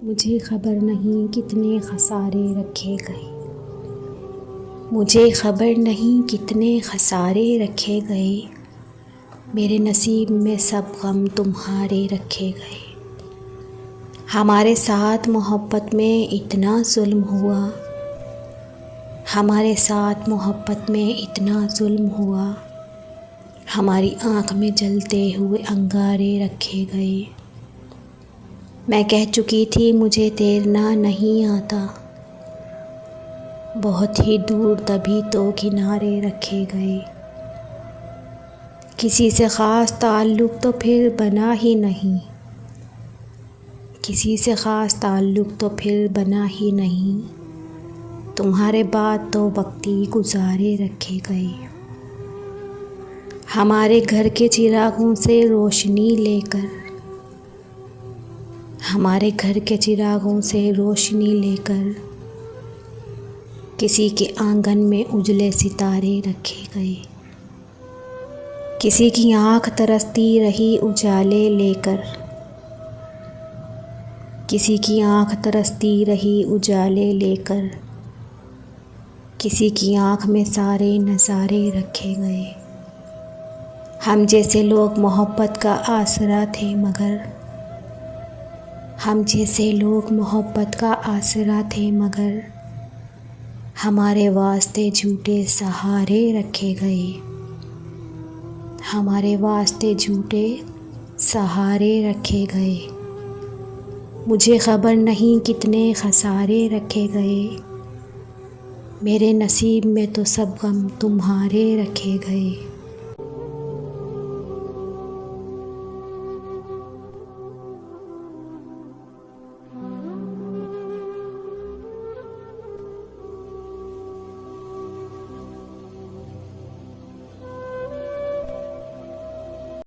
मुझे खबर नहीं कितने खसारे रखे गए। मुझे खबर नहीं कितने खसारे रखे गए। मेरे नसीब में सब गम तुम्हारे रखे गए। हमारे साथ मोहब्बत में इतना जुल्म हुआ। हमारे साथ मोहब्बत में इतना जुल्म हुआ। हमारी आँख में जलते हुए अंगारे रखे गए। मैं कह चुकी थी मुझे तैरना नहीं आता। बहुत ही दूर तभी तो किनारे रखे गए। किसी से ख़ास ताल्लुक़ तो फिर बना ही नहीं। किसी से ख़ास ताल्लुक़ तो फिर बना ही नहीं। तुम्हारे बाद तो वक्ती गुज़ारे रखे गए। हमारे घर के चिरागों से रोशनी लेकर, हमारे घर के चिरागों से रोशनी लेकर किसी के आंगन में उजले सितारे रखे गए। किसी की आँख तरसती रही उजाले लेकर, किसी की आँख तरसती रही उजाले लेकर, किसी की आँख में सारे नज़ारे रखे गए। हम जैसे लोग मोहब्बत का आसरा थे मगर, हम जैसे लोग मोहब्बत का आसरा थे मगर हमारे वास्ते झूठे सहारे रखे गए। हमारे वास्ते झूठे सहारे रखे गए। मुझे खबर नहीं कितने खसारे रखे गए। मेरे नसीब में तो सब गम तुम्हारे रखे गए।